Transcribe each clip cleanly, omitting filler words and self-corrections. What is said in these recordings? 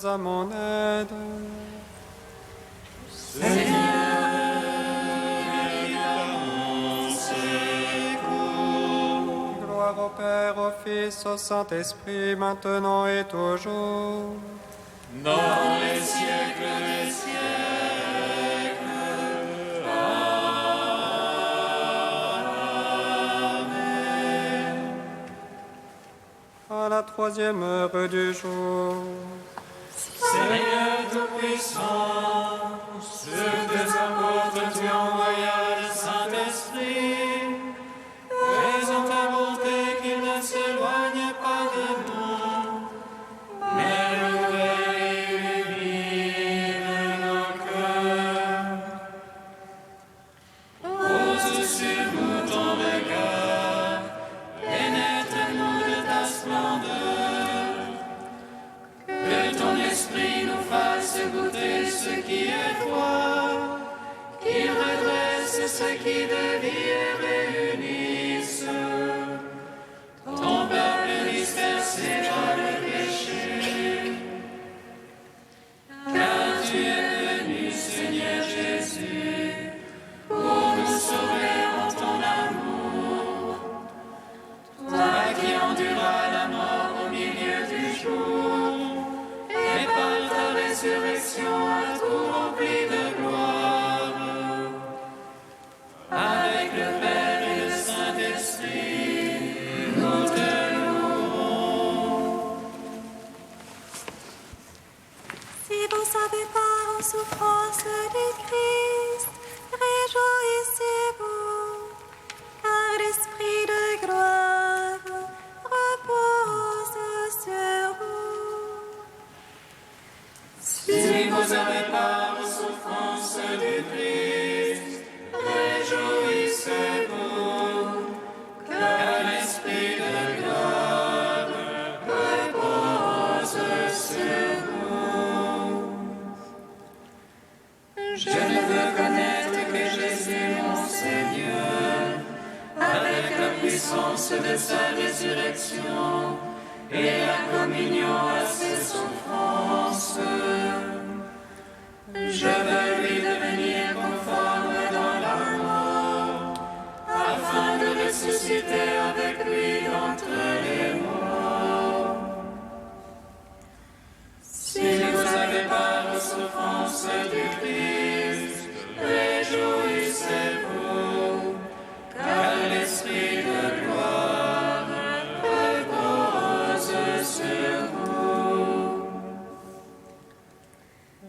Viens à mon aide. Seigneur, viens à mon secours. Gloire au Père, au Fils, au Saint-Esprit, maintenant et toujours. Dans les siècles des siècles. À la 3e heure du jour. Seigneur Tout-Puissant, sur tes apôtres tu envoyas le Saint-Esprit, faisant ta volonté qu'il ne s'éloigne pas de nous, mais renouvelle et illumine nos cœurs. Pose sur nous ton regard, pénètre-nous de ta splendeur, que ton esprit nous fasse goûter ce qui est toi, qu'il redresse ce qui dévie et réunisse ton peuple dispersé dans le péché. Car tu es venu, Seigneur Jésus, pour nous sauver en ton amour. Toi qui enduras la mort au milieu du jour, et par ta résurrection à tout rempli de gloire, avec le Père et le Saint-Esprit, nous te louons. Si vous avez part aux souffrances du Christ, réjouissez-vous, car l'Esprit de gloire repose sur vous. Si vous avez part aux souffrances du Christ, réjouissez-vous, car l'Esprit de gloire repose sur vous. Je ne veux connaître que Jésus mon Seigneur, avec la puissance de sa résurrection et la communion à ses souffrances. Je veux lui devenir conforme dans la mort, afin de ressusciter avec lui d'entre les morts. Si vous avez part aux souffrances du Christ, réjouissez-vous, car l'Esprit de gloire repose sur vous.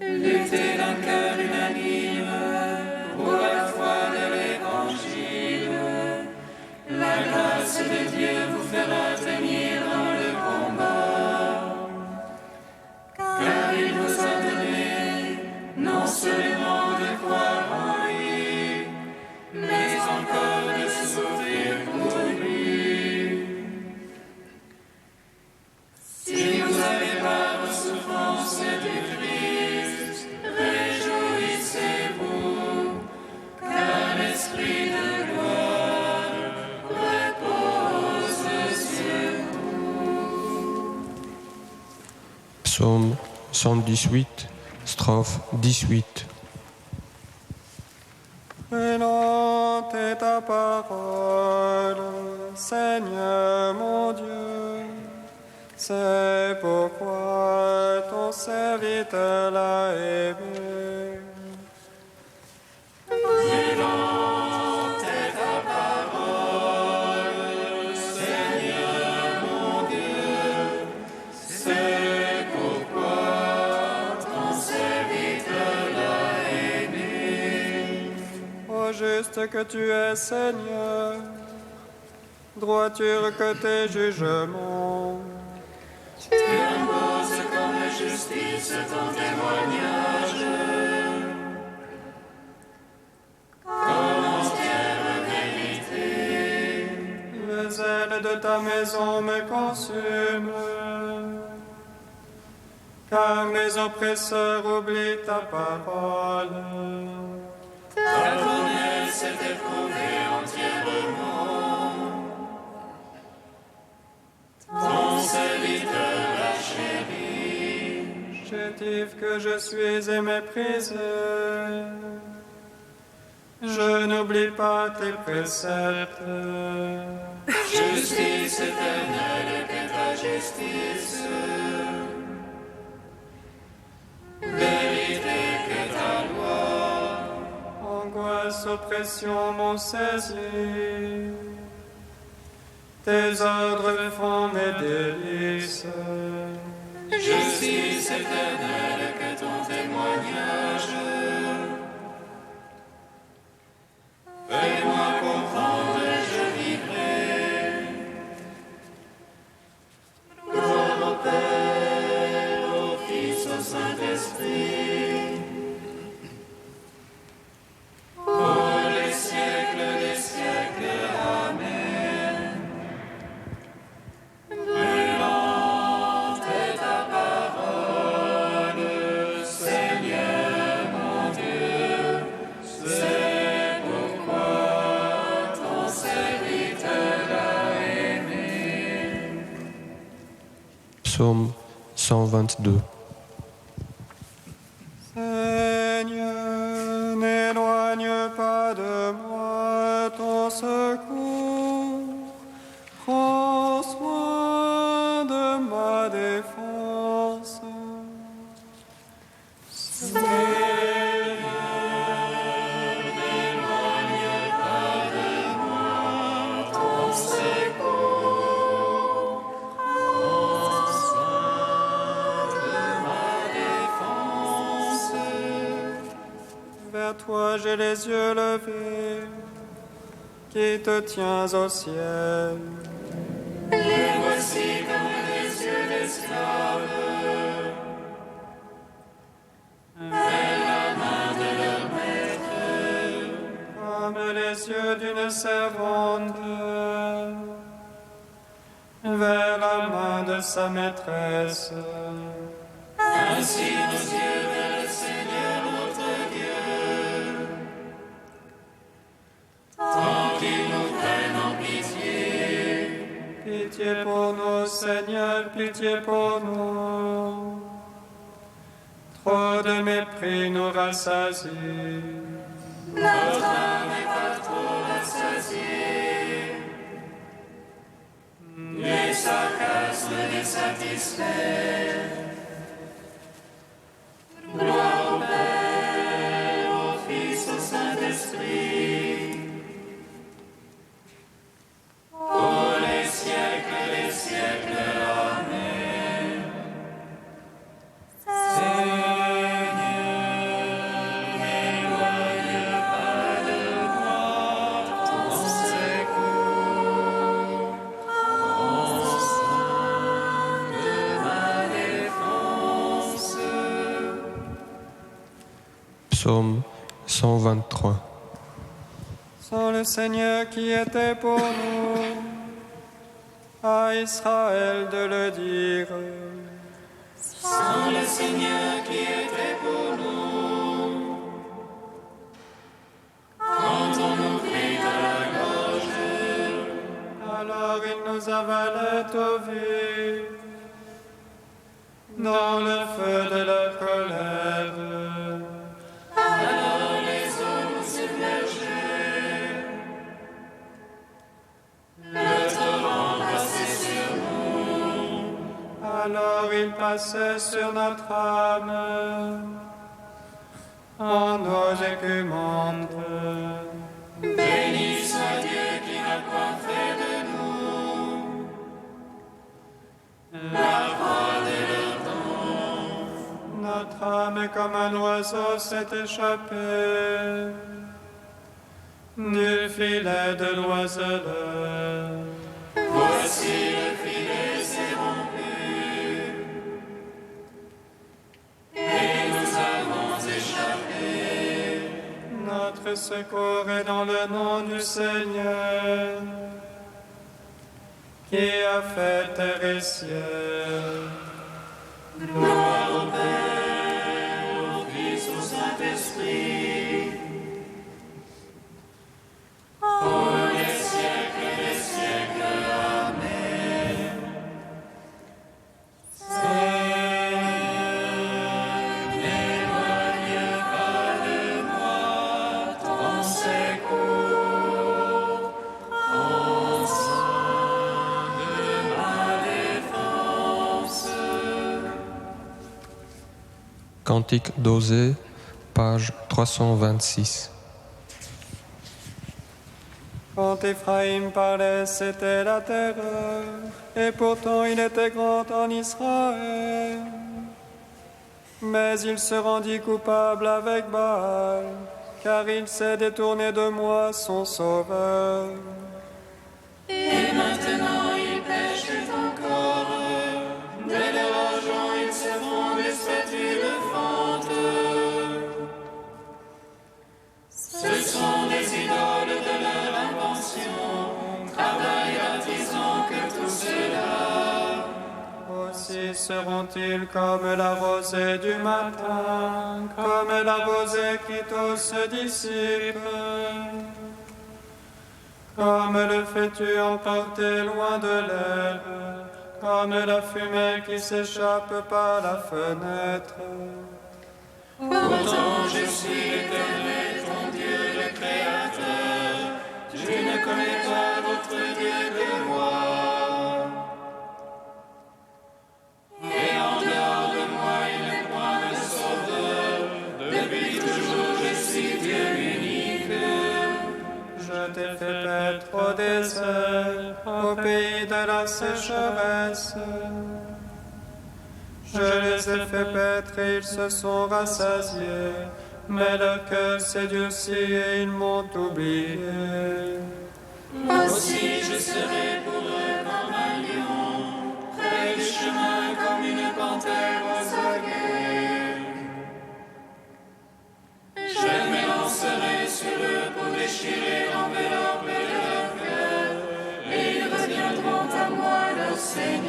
Luttez d'un cœur unanime pour la foi de l'Évangile. La grâce de Dieu vous fera tenir dans le combat. Car il vous a donné non seulement de croire en lui, mais encore de souffrir pour lui. Si vous avez part aux souffrances du Christ, réjouissez-vous, car l'Esprit de gloire repose sur vous. Psaume 118, strophe 18. Présente est ta parole, Seigneur mon Dieu. C'est pourquoi ton serviteur l'a aimé. Présente est ta parole, Seigneur mon Dieu. C'est pourquoi ton serviteur l'a aimé. Ô juste que tu es, Seigneur, droiture que tes jugements. Tu imposes comme justice ton témoignage, comme entière vérité. Le zèle de ta maison me consume, car mes oppresseurs oublient ta parole. Ta promesse est éprouvée entièrement. Ton serviteur l'a chéri. J'ai que je suis et méprisé. Je n'oublie pas tes préceptes. Justice éternelle qu'est ta justice. Vérité qu'est ta loi. Angoisse, oppression m'ont saisi. Tes ordres font mes délices. Justice éternelle qu'est ton témoignage. Fais-moi comprendre et je vivrai. Gloire au Père, au Fils, au Saint-Esprit. Pour les siècles des siècles. Amen. Brûlante est ta parole, Seigneur mon Dieu. C'est pourquoi ton serviteur a aimé. Psaume 122. Seigneur, n'éloigne pas de moi ton secours. Prends soin de ma défense. Ton secours, prends soin de ma défense. Vers toi j'ai les yeux levés, qui te tiens au ciel. Les voici comme les yeux d'esclaves, vers la main de leur maître. Comme les yeux d'une servante vers la main de sa maîtresse. Ainsi nos yeux vers le Seigneur notre Dieu, tant qu'il nous prenne en pitié. Pitié pour nous, Seigneur, pitié pour nous. Trop de mépris nous rassasie. Notre âme n'est pas trop rassasiée. Les sarcasmes les satisfaits. Gloire au Père, au Fils, au Saint-Esprit. Pour les siècles des siècles. Amen. Psaume 123. Sans le Seigneur qui était pour nous, à Israël de le dire. Sans le Seigneur qui était pour nous, quand on nous prit à la gorge, Alors il nous avalait au vif, dans le feu de la colère. alors les eaux nous submergeaient. Le torrent passait sur nous, Alors il passait sur notre âme, en eaux écumantes. béni soit Dieu qui n'a point fait de nous la proie de leur don. Notre âme comme un oiseau s'est échappée du filet de l'oiseleur. Voici le filet s'est rompu, et nous avons échappé. Notre secours est dans le nom du Seigneur, qui a fait terre et ciel. Gloire au Père, au Fils, au Saint-Esprit, pour les siècles des siècles. Amen. Seigneur, Cantique d'Osée, page 326. Quand Éphraïm parlait, c'était la terreur, et pourtant il était grand en Israël. Mais il se rendit coupable avec Baal, car il s'est détourné de moi, son sauveur. Et maintenant ils pêchent encore, de leur argent ils se font des statues de fente. Ce sont des idoles de leur invention, travail d'artisan que tout cela. Aussi seront-ils comme la rosée du matin, comme la rosée qui tôt se dissipe, comme le fétu emporté loin de l'herbe, comme la fumée qui s'échappe par la fenêtre. Pourtant je suis l'Éternel, ton Dieu, le Créateur. Je ne connais pas d'autre Dieu que moi. Et en dehors de moi, il n'est point de sauveur. Depuis toujours, je suis Dieu unique. Je t'ai fait paître au désert, au pays de la sécheresse. Je les ai fait paître et ils se sont rassasiés, mais leur cœur s'est durci et ils m'ont oublié. Aussi je serai pour eux comme un lion, près du chemin comme une panthère aux aguets. Je m'élancerai sur eux pour déchirer l'enveloppe de leur cœur, et ils reviendront à moi, leur Seigneur.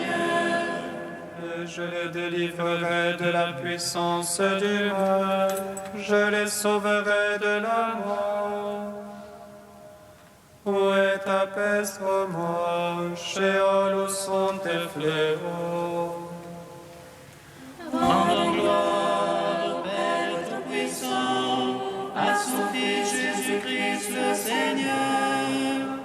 Et je les délivrerai de la puissance du mal, je les sauverai de la mort. Où est ta peste, ô mort, Sheol, où sont tes fléaux? Rendons gloire au Père Tout-Puissant, à son Fils Jésus-Christ le Seigneur,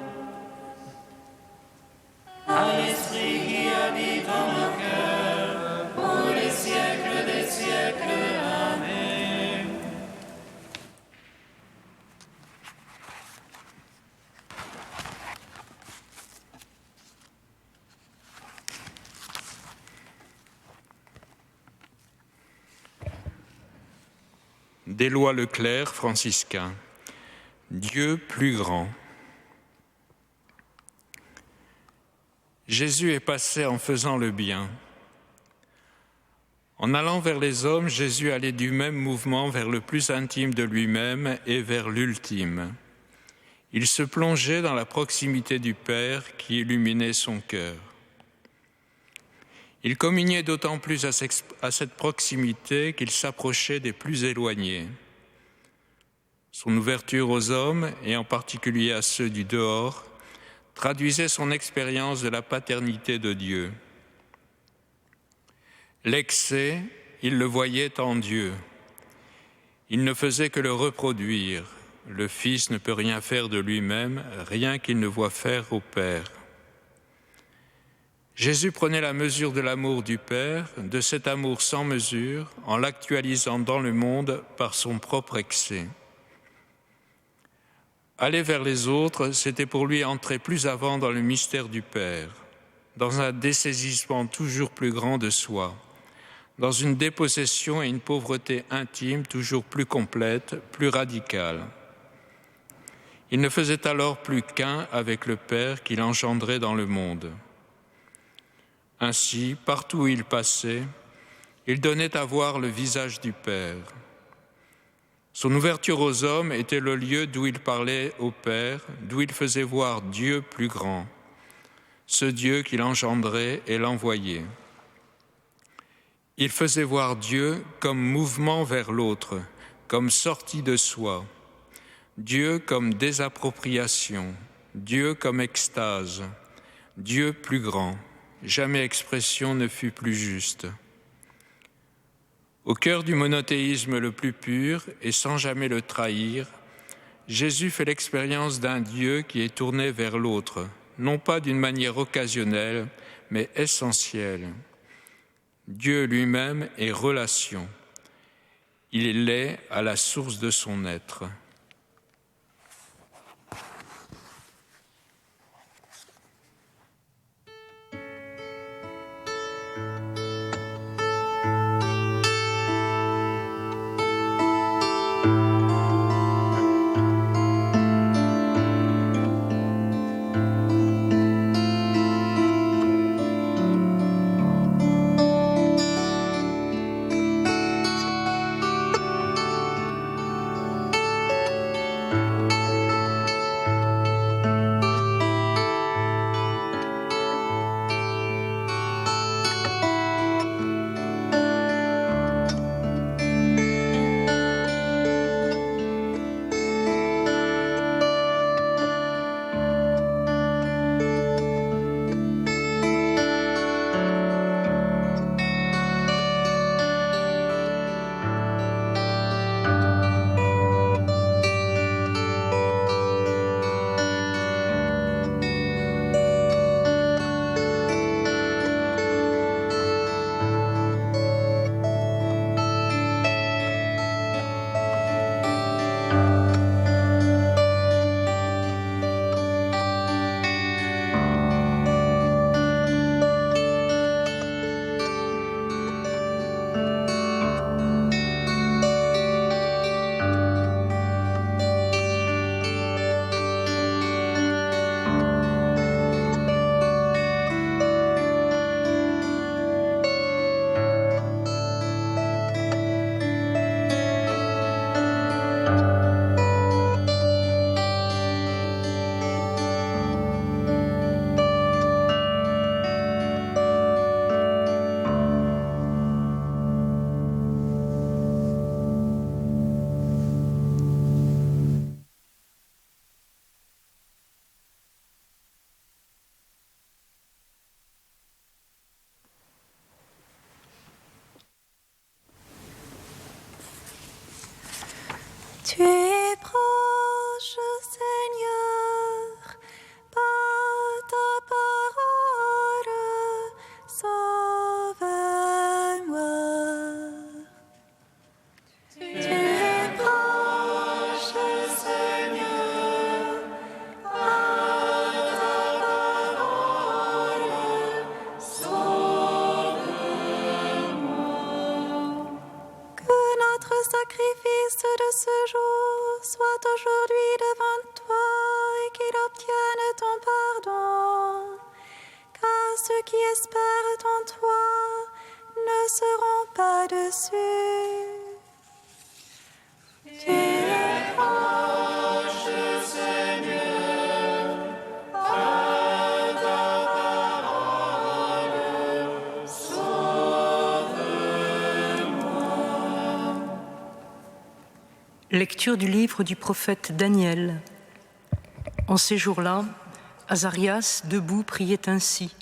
à l'Esprit qui habite en nos cœurs, pour les siècles des siècles. Amen. D'Éloi Leclerc, franciscain. Dieu plus grand. Jésus est passé en faisant le bien. En allant vers les hommes, Jésus allait du même mouvement vers le plus intime de lui-même et vers l'ultime. Il se plongeait dans la proximité du Père qui illuminait son cœur. Il communiait d'autant plus à cette proximité qu'il s'approchait des plus éloignés. Son ouverture aux hommes, et en particulier à ceux du dehors, traduisait son expérience de la paternité de Dieu. L'excès, il le voyait en Dieu. Il ne faisait que le reproduire. Le Fils ne peut rien faire de lui-même, rien qu'il ne voit faire au Père. Jésus prenait la mesure de l'amour du Père, de cet amour sans mesure, en l'actualisant dans le monde par son propre excès. Aller vers les autres, c'était pour lui entrer plus avant dans le mystère du Père, dans un dessaisissement toujours plus grand de soi, dans une dépossession et une pauvreté intime toujours plus complète, plus radicale. Il ne faisait alors plus qu'un avec le Père qu'il engendrait dans le monde. Ainsi, partout où il passait, il donnait à voir le visage du Père. Son ouverture aux hommes était le lieu d'où il parlait au Père, d'où il faisait voir Dieu plus grand, ce Dieu qu'il engendrait et l'envoyait. Il faisait voir Dieu comme mouvement vers l'autre, comme sortie de soi, Dieu comme désappropriation, Dieu comme extase, Dieu plus grand. Jamais expression ne fut plus juste. Au cœur du monothéisme le plus pur, et sans jamais le trahir, Jésus fait l'expérience d'un Dieu qui est tourné vers l'autre, non pas d'une manière occasionnelle, mais essentielle. Dieu lui-même est relation, Il est laid à la source de son être. Tu es proche, Seigneur, par ta parole, sauve-moi. Tu es proche, Seigneur, par ta parole, sauve-moi. Que notre sacrifice de ce jour soit aujourd'hui devant toi et qu'il obtienne ton pardon, car ceux qui espèrent en toi ne seront pas déçus. Tu es proche, Seigneur, par ta parole, sauve-moi. Lecture du livre du prophète Daniel. En ces jours-là, Azarias, debout, priait ainsi.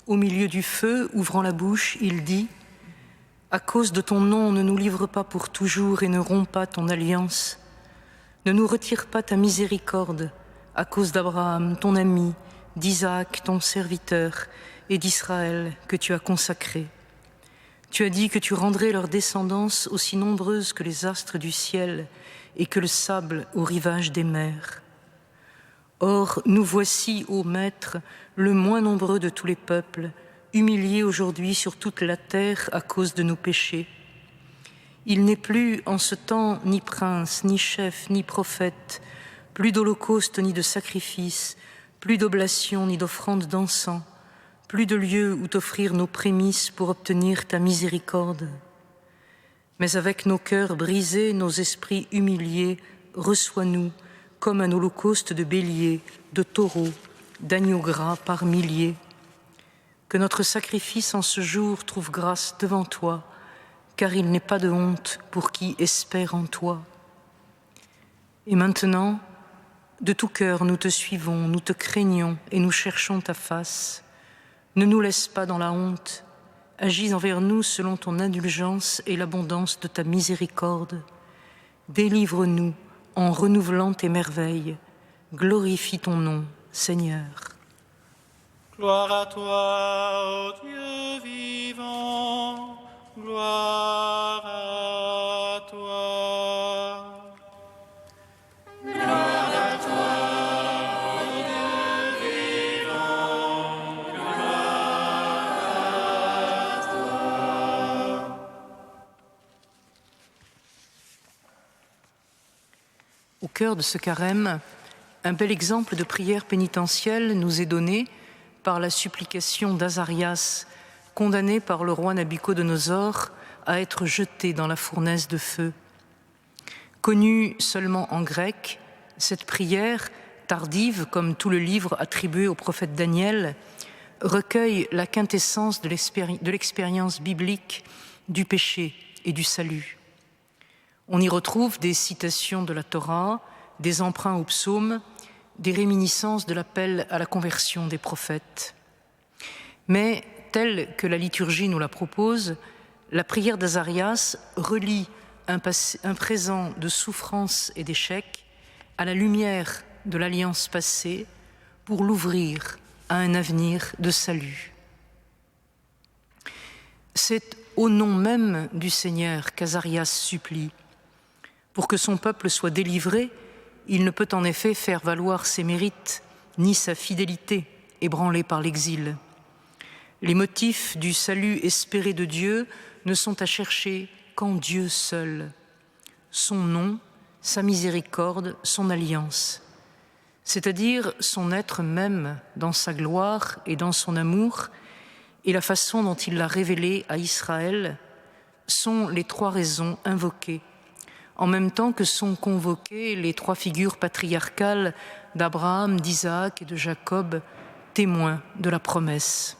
Au milieu du feu, ouvrant la bouche, il dit : à cause de ton nom, ne nous livre pas pour toujours et ne romps pas ton alliance. Ne nous retire pas ta miséricorde, à cause d'Abraham, ton ami, d'Isaac, ton serviteur, et d'Israël, que tu as consacré. Tu as dit que tu rendrais leur descendance aussi nombreuse que les astres du ciel et que le sable au rivage des mers. Or, nous voici, ô Maître, le moins nombreux de tous les peuples, humiliés aujourd'hui sur toute la terre à cause de nos péchés. Il n'est plus en ce temps ni prince, ni chef, ni prophète, plus d'holocauste ni de sacrifice, plus d'oblation ni d'offrande d'encens, plus de lieu où t'offrir nos prémices pour obtenir ta miséricorde. Mais avec nos cœurs brisés, nos esprits humiliés, reçois-nous comme un holocauste de béliers, de taureaux, d'agneaux gras par milliers. Que notre sacrifice en ce jour trouve grâce devant toi, car il n'est pas de honte pour qui espère en toi. Et maintenant, de tout cœur nous te suivons, nous te craignons et nous cherchons ta face. Ne nous laisse pas dans la honte, agis envers nous selon ton indulgence et l'abondance de ta miséricorde. Délivre-nous en renouvelant tes merveilles. Glorifie ton nom, Seigneur. Gloire à toi, ô Dieu vivant, gloire à toi. cœur de ce carême, un bel exemple de prière pénitentielle nous est donné par la supplication d'Azarias, condamné par le roi Nabuchodonosor à être jeté dans la fournaise de feu. Connue seulement en grec, cette prière, tardive comme tout le livre attribué au prophète Daniel, recueille la quintessence de l'expérience biblique du péché et du salut. On y retrouve des citations de la Torah, des emprunts aux psaumes, des réminiscences de l'appel à la conversion des prophètes. Mais, telle que la liturgie nous la propose, la prière d'Azarias relie un présent de souffrance et d'échec à la lumière de l'alliance passée pour l'ouvrir à un avenir de salut. C'est au nom même du Seigneur qu'Azarias supplie. Pour que son peuple soit délivré, il ne peut en effet faire valoir ses mérites ni sa fidélité ébranlée par l'exil. Les motifs du salut espéré de Dieu ne sont à chercher qu'en Dieu seul. Son nom, sa miséricorde, son alliance, c'est-à-dire son être même dans sa gloire et dans son amour, et la façon dont il l'a révélé à Israël, sont les trois raisons invoquées, en même temps que sont convoquées les trois figures patriarcales d'Abraham, d'Isaac et de Jacob, témoins de la promesse.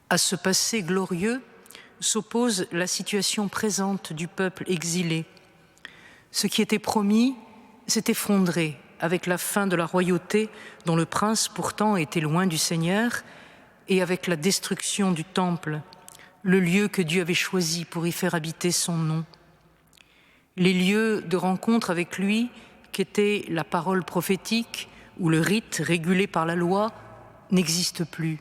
À ce passé glorieux s'oppose la situation présente du peuple exilé. Ce qui était promis s'est effondré avec la fin de la royauté dont le prince pourtant était loin du Seigneur et avec la destruction du temple, le lieu que Dieu avait choisi pour y faire habiter son nom. Les lieux de rencontre avec lui, qu'était la parole prophétique ou le rite régulé par la loi, n'existent plus.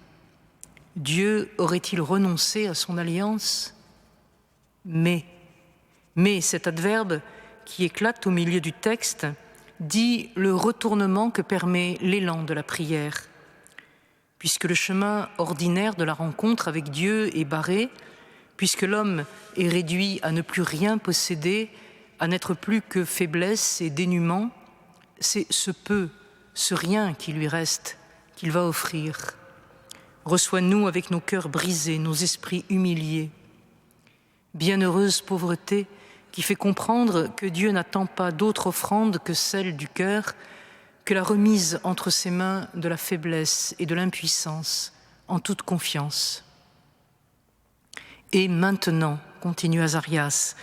Dieu aurait-il renoncé à son alliance ? Mais cet adverbe qui éclate au milieu du texte dit le retournement que permet l'élan de la prière. Puisque le chemin ordinaire de la rencontre avec Dieu est barré, puisque l'homme est réduit à ne plus rien posséder, à n'être plus que faiblesse et dénuement, c'est ce peu, ce rien qui lui reste, qu'il va offrir. Reçois-nous avec nos cœurs brisés, nos esprits humiliés. Bienheureuse pauvreté qui fait comprendre que Dieu n'attend pas d'autre offrande que celle du cœur, que la remise entre ses mains de la faiblesse et de l'impuissance, en toute confiance. Et maintenant, continue Azarias,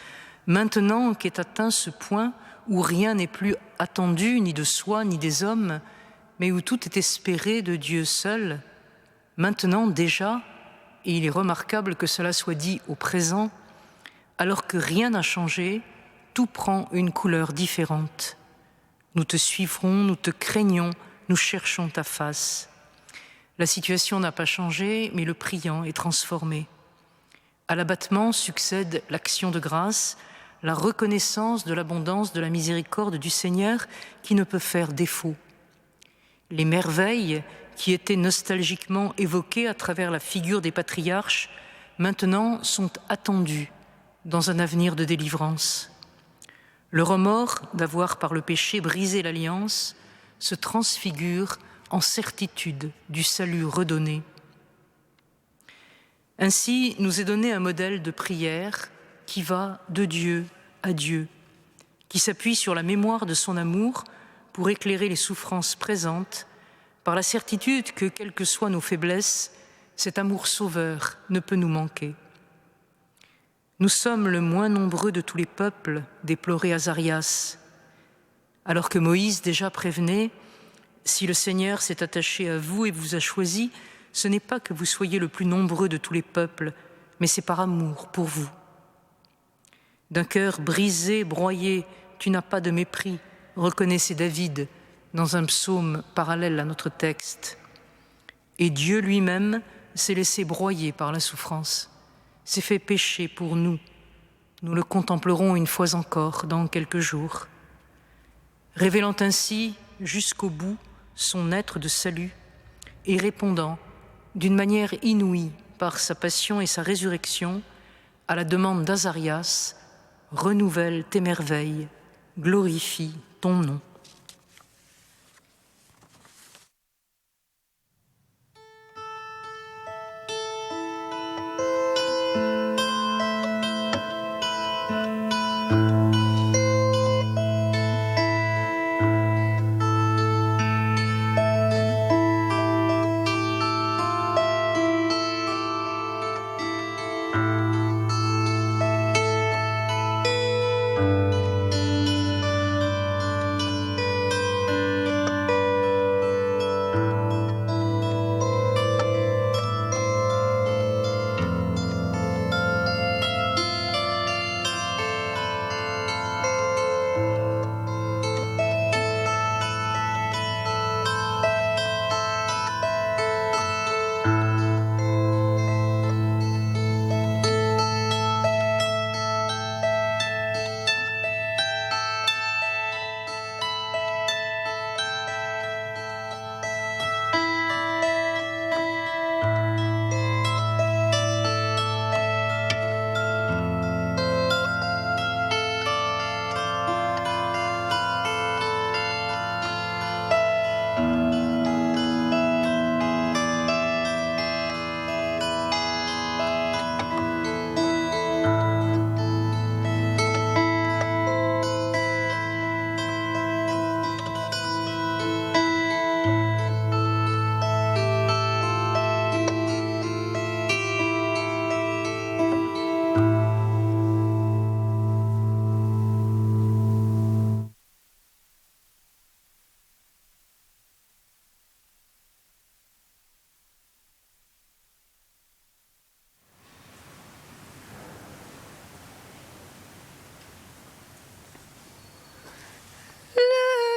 maintenant qu'est atteint ce point où rien n'est plus attendu ni de soi ni des hommes, mais où tout est espéré de Dieu seul, maintenant déjà, et il est remarquable que cela soit dit au présent, alors que rien n'a changé, tout prend une couleur différente. Nous te suivrons, nous te craignons, nous cherchons ta face. La situation n'a pas changé, mais le priant est transformé. À l'abattement succède l'action de grâce, la reconnaissance de l'abondance de la miséricorde du Seigneur qui ne peut faire défaut. Les merveilles qui étaient nostalgiquement évoquées à travers la figure des patriarches, maintenant sont attendues dans un avenir de délivrance. Le remords d'avoir par le péché brisé l'alliance se transfigure en certitude du salut redonné. Ainsi nous est donné un modèle de prière qui va de Dieu à Dieu, qui s'appuie sur la mémoire de son amour pour éclairer les souffrances présentes, par la certitude que, quelles que soient nos faiblesses, cet amour sauveur ne peut nous manquer. Nous sommes le moins nombreux de tous les peuples, déplorait Azarias, alors que Moïse déjà prévenait « Si le Seigneur s'est attaché à vous et vous a choisi, ce n'est pas que vous soyez le plus nombreux de tous les peuples, mais c'est par amour pour vous. D'un cœur brisé, broyé, tu n'as pas de mépris, reconnaissait David dans un psaume parallèle à notre texte. Et Dieu lui-même s'est laissé broyer par la souffrance, s'est fait pécher pour nous. Nous le contemplerons une fois encore dans quelques jours. Révélant ainsi jusqu'au bout son être de salut et répondant d'une manière inouïe par sa passion et sa résurrection à la demande d'Azarias, renouvelle tes merveilles, glorifie ton nom.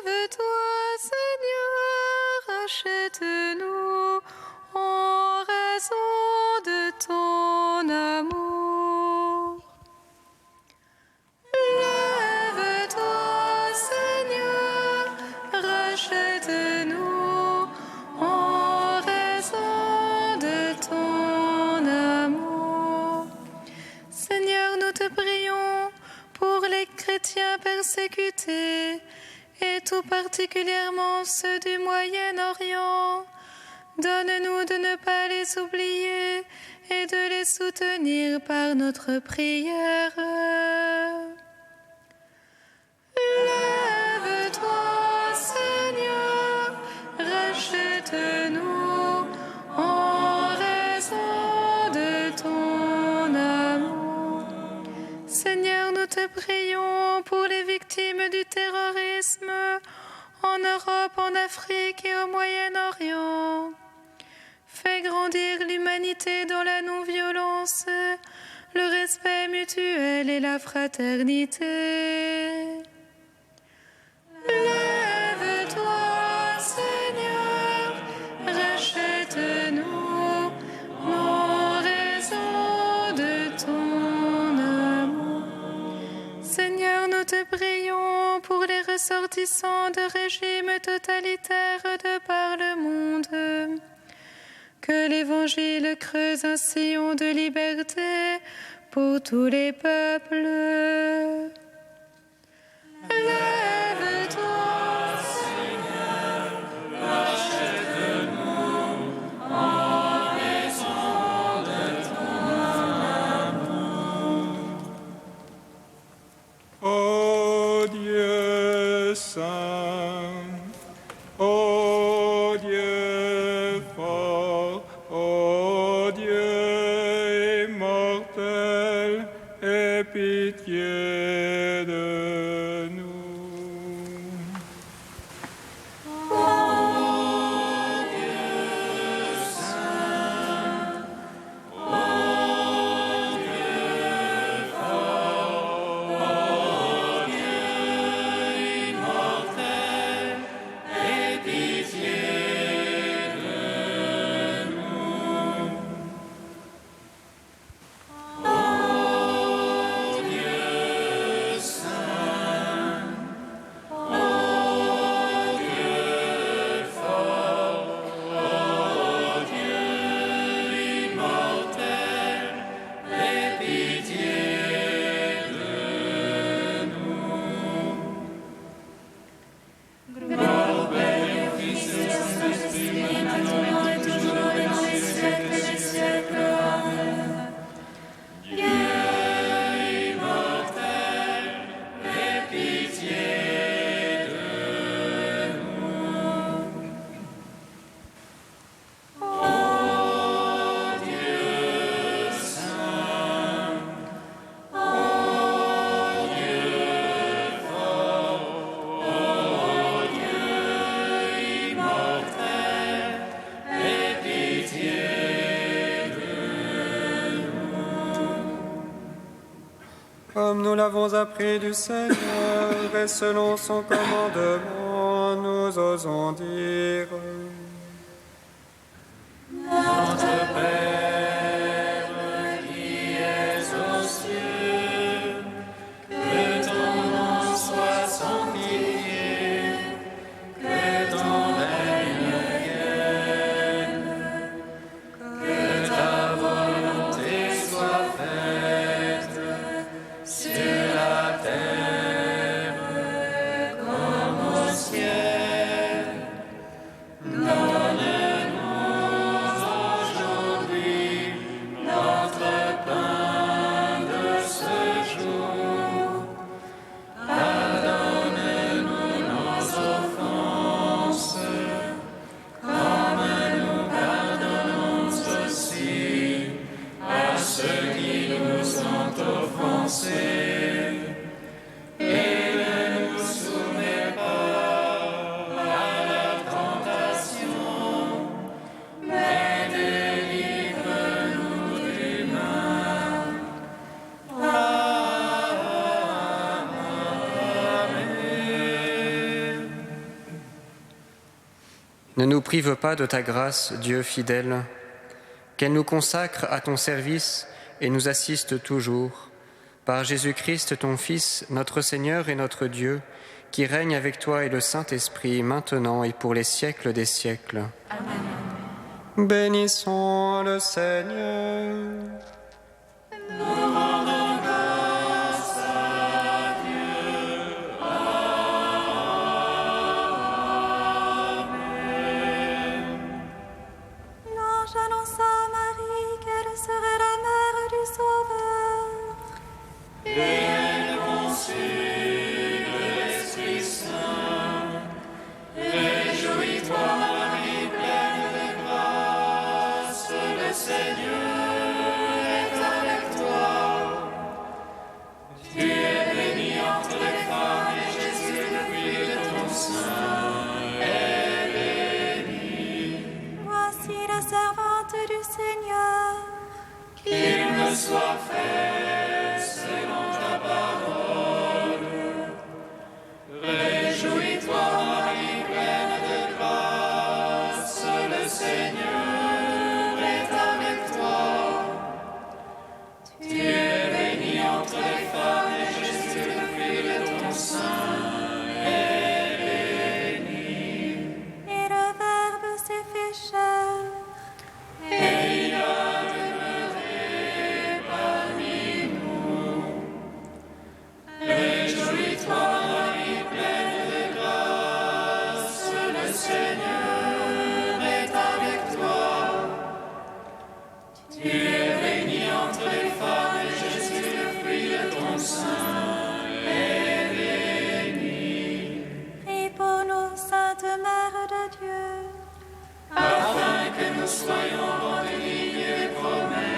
Lève-toi, Seigneur, rachète-nous en raison de ton amour. Lève-toi, Seigneur, rachète-nous en raison de ton amour. Seigneur, nous te prions pour les chrétiens persécutés, et tout particulièrement ceux du Moyen-Orient. Donne-nous de ne pas les oublier et de les soutenir par notre prière. Lève-toi, Seigneur, rachète-nous en raison de ton amour. Seigneur, nous te prions pour les victimes du terrorisme en Europe, en Afrique et au Moyen-Orient. Fais grandir l'humanité dans la non-violence, le respect mutuel et la fraternité. Lève-toi, Seigneur, rachète-nous en raison de ton amour. Seigneur, nous te prions pour les ressortissants de régimes totalitaires de par le monde. Que l'Évangile creuse un sillon de liberté pour tous les peuples. Lève-toi, Seigneur, rachète-nous en raison de ton amour. Ô Dieu saint, ô Dieu fort, ô Dieu immortel, aie pitié de nous. nous l'avons appris du Seigneur, et selon son commandement, nous osons dire: Notre Père qui es aux cieux, que ton nom soit sanctifié, que ton règne vienne, que ta volonté soit faite sur la terre comme au ciel. Donne-nous aujourd'hui notre pain de ce jour. Pardonne-nous nos offenses, comme nous pardonnons aussi à ceux qui nous ont offensés. Et ne nous soumets pas à la tentation, mais délivre-nous du mal. Amen. Ne nous prive pas de ta grâce, Dieu fidèle, qu'elle nous consacre à ton service et nous assiste toujours. Par Jésus-Christ, ton Fils, notre Seigneur et notre Dieu, qui règne avec toi et le Saint-Esprit, maintenant et pour les siècles des siècles. Bénissons le Seigneur. L'ange annonça à Marie qu'elle serait la mère du Sauveur. Et elle conçut de l'Esprit Saint. Réjouis-toi, Marie, pleine de grâce, le Seigneur est avec toi. Tu es bénie entre les femmes, et Jésus, le fruit de ton sein, est béni. Voici la servante du Seigneur. Qu'il me soit fait selon ta parole. Réjouis-toi, Marie, pleine de grâce, le Seigneur est avec toi. Tu es bénie entre les femmes, et Jésus, le fruit de ton sein, est béni. Et le Verbe s'est fait chair. Et il a demeuré parmi nous. Réjouis-toi, Marie, pleine de grâce, le Seigneur est avec toi. Tu es bénie entre les femmes, et Jésus, le fruit de ton sein, est béni. Prie pour nous, Sainte Mère de Dieu. Afin que nous soyons rendus dignes des promesses